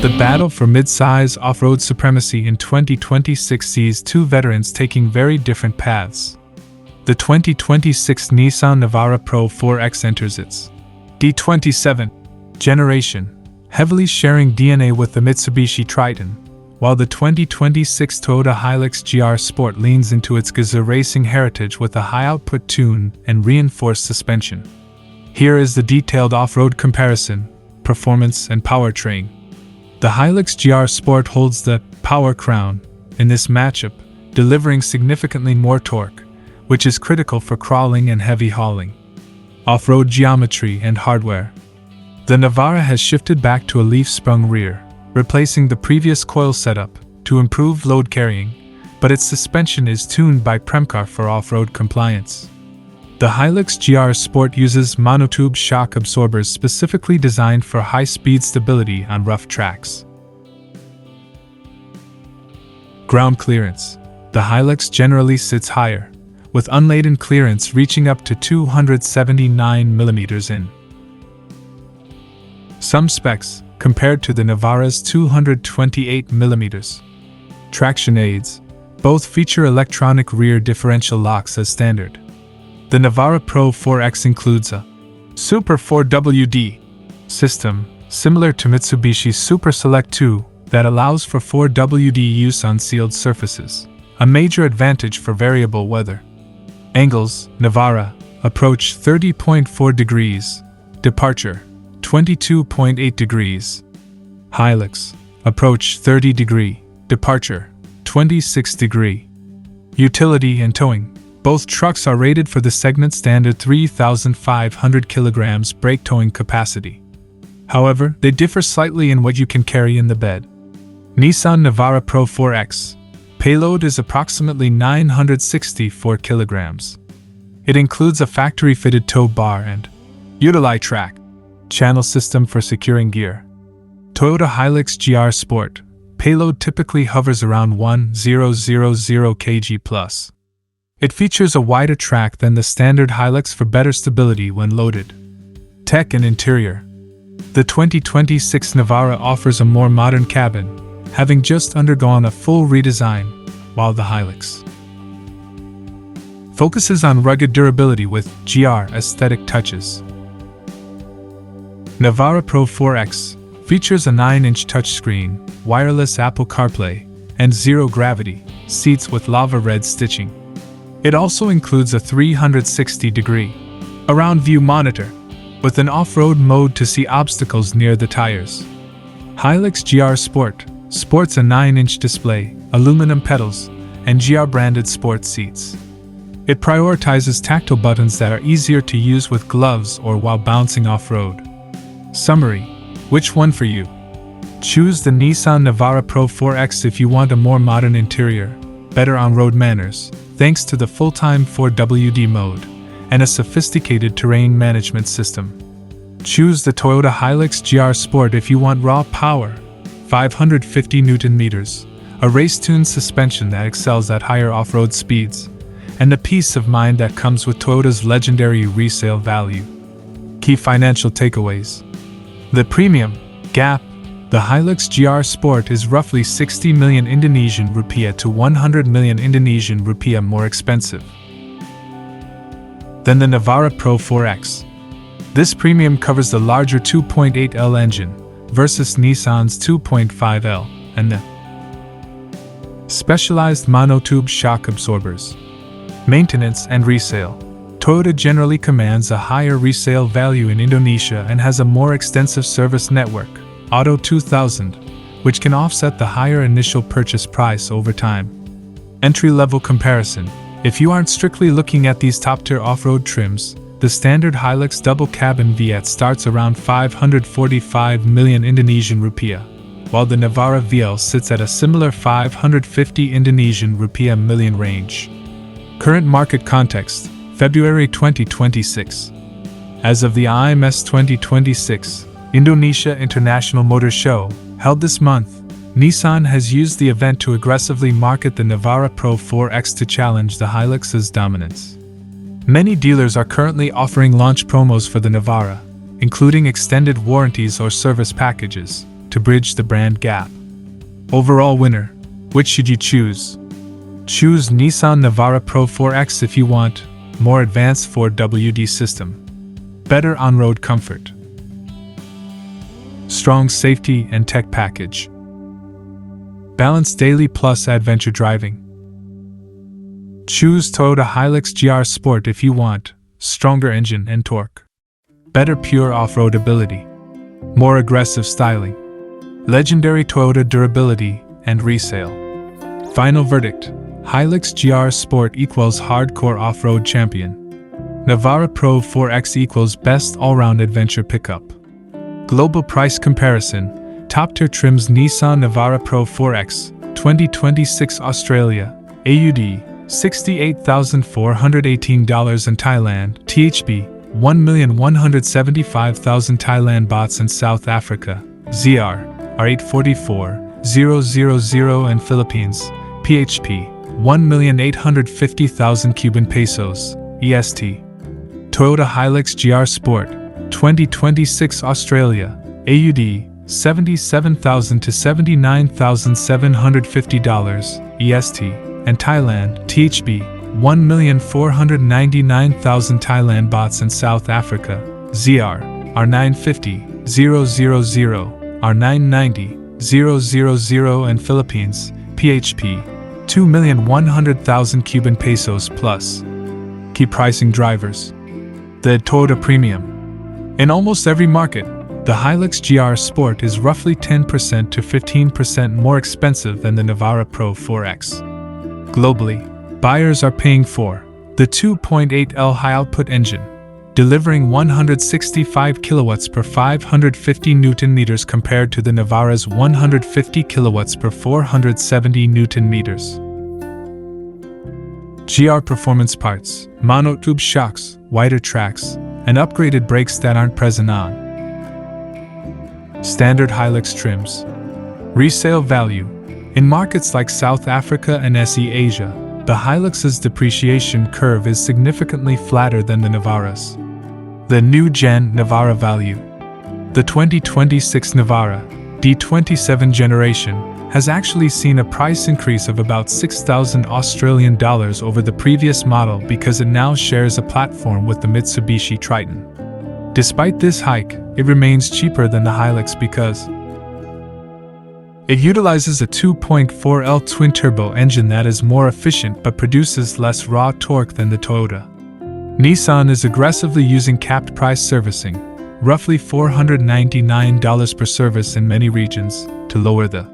The battle for mid-size off-road supremacy in 2026 sees two veterans taking very different paths. The 2026 Nissan Navara Pro-4X enters its D27 generation, heavily sharing DNA with the Mitsubishi Triton, while the 2026 Toyota-Hilux-GR-Sport leans into its Gazoo Racing heritage with a high-output tune and reinforced suspension. Here is the detailed off-road comparison, performance and powertrain. The Hilux-GR-Sport holds the power crown in this matchup, delivering significantly more torque, which is critical for crawling and heavy hauling. Off-road geometry and hardware. The Navara has shifted back to a leaf-sprung rear, replacing the previous coil setup to improve load carrying, but its suspension is tuned by Premcar for off-road compliance. The Hilux-GR-Sport uses monotube shock absorbers specifically designed for high-speed stability on rough tracks. Ground clearance. The Hilux generally sits higher, with unladen clearance reaching up to 279 mm in some specs, compared to the Navara's 228 mm. Traction aids. Both feature electronic rear differential locks as standard. The Navara Pro-4X includes a Super 4WD system, similar to Mitsubishi's Super Select 2, that allows for 4WD use on sealed surfaces, a major advantage for variable weather. Angles. Navara, approach 30.4 degrees, departure 22.8 degrees. Hilux, approach 30 degree, departure 26 degree. Utility and towing. Both trucks are rated for the segment standard 3,500 kg brake towing capacity. However, they differ slightly in what you can carry in the bed. Nissan Navara Pro-4X. Payload is approximately 964 kg. It includes a factory-fitted tow bar and Utili track channel system for securing gear. Toyota-Hilux-GR-Sport. Payload typically hovers around 1,000 kg+. It features a wider track than the standard Hilux for better stability when loaded. Tech and interior. The 2026 Navara offers a more modern cabin, having just undergone a full redesign, while the Hilux focuses on rugged durability with GR aesthetic touches. Navara Pro-4X features a 9-inch touchscreen, wireless Apple CarPlay, and zero-gravity seats with lava red stitching. It also includes a 360-degree around-view monitor, with an off-road mode to see obstacles near the tires. Hilux-GR-Sport sports a 9-inch display, aluminum pedals, and GR-branded sport seats. It prioritizes tactile buttons that are easier to use with gloves or while bouncing off-road. Summary: which one for you? Choose the Nissan Navara Pro-4X if you want a more modern interior, better on-road manners, thanks to the full-time 4WD mode, and a sophisticated terrain management system. Choose the Toyota Hilux-GR-Sport if you want raw power, 550 Nm, a race-tuned suspension that excels at higher off-road speeds, and the peace of mind that comes with Toyota's legendary resale value. Key financial takeaways. The premium gap. The Hilux-GR-Sport is roughly 60 million Indonesian rupiah to 100 million Indonesian rupiah more expensive than the Navara Pro-4X. This premium covers the larger 2.8L engine versus Nissan's 2.5L and the specialized monotube shock absorbers. Maintenance and resale. Toyota generally commands a higher resale value in Indonesia and has a more extensive service network, Auto 2000, which can offset the higher initial purchase price over time. Entry-level comparison. If you aren't strictly looking at these top-tier off-road trims, the standard Hilux double-cabin V8 starts around 545 million Indonesian rupiah, while the Navara VL sits at a similar 550 Indonesian rupiah million range. Current market context, February 2026. As of the IMS 2026 Indonesia International Motor Show, held this month, Nissan has used the event to aggressively market the Navara Pro-4X to challenge the Hilux's dominance. Many dealers are currently offering launch promos for the Navara, including extended warranties or service packages, to bridge the brand gap. Overall winner, which should you choose? Choose Nissan Navara Pro-4X if you want more advanced 4WD system, better on-road comfort, strong safety and tech package, balanced daily plus adventure driving. Choose Toyota-Hilux-GR-Sport if you want stronger engine and torque, better pure off-road ability, more aggressive styling, legendary Toyota durability and resale. Final verdict: Hilux-GR-Sport equals hardcore off-road champion. Navara Pro-4X equals best all-round adventure pickup. Global price comparison: top-tier trims Nissan Navara Pro-4X, 2026 Australia, AUD $68,418 in Thailand, THB $1,175,000 Thailand bahts in South Africa, ZR R844,000 in Philippines, PHP 1,850,000 Cuban pesos, EST. Toyota-Hilux-GR-Sport, 2026 Australia, AUD $77,000 to $79,750, EST, and Thailand, THB 1,499,000 Thailand bahts in South Africa, ZR R950,000, R990,000 in Philippines, PHP 2,100,000 Cuban pesos plus. Key pricing drivers: the Toyota Premium. In almost every market, the Hilux-GR-Sport is roughly 10% to 15% more expensive than the Navara Pro-4X. Globally, buyers are paying for the 2.8L high-output engine, delivering 165 kilowatts per 550 Nm compared to the Navara's 150 kilowatts per 470 Nm. GR performance parts, monotube shocks, wider tracks, and upgraded brakes that aren't present on standard Hilux trims. Resale value: in markets like South Africa and SE Asia, the Hilux's depreciation curve is significantly flatter than the Navara's. The new-gen Navara value: the 2026 Navara D27 generation has actually seen a price increase of about $6,000 Australian dollars over the previous model because it now shares a platform with the Mitsubishi Triton. Despite this hike, it remains cheaper than the Hilux because it utilizes a 2.4L twin-turbo engine that is more efficient but produces less raw torque than the Toyota. Nissan is aggressively using capped price servicing, roughly $499 per service in many regions, to lower the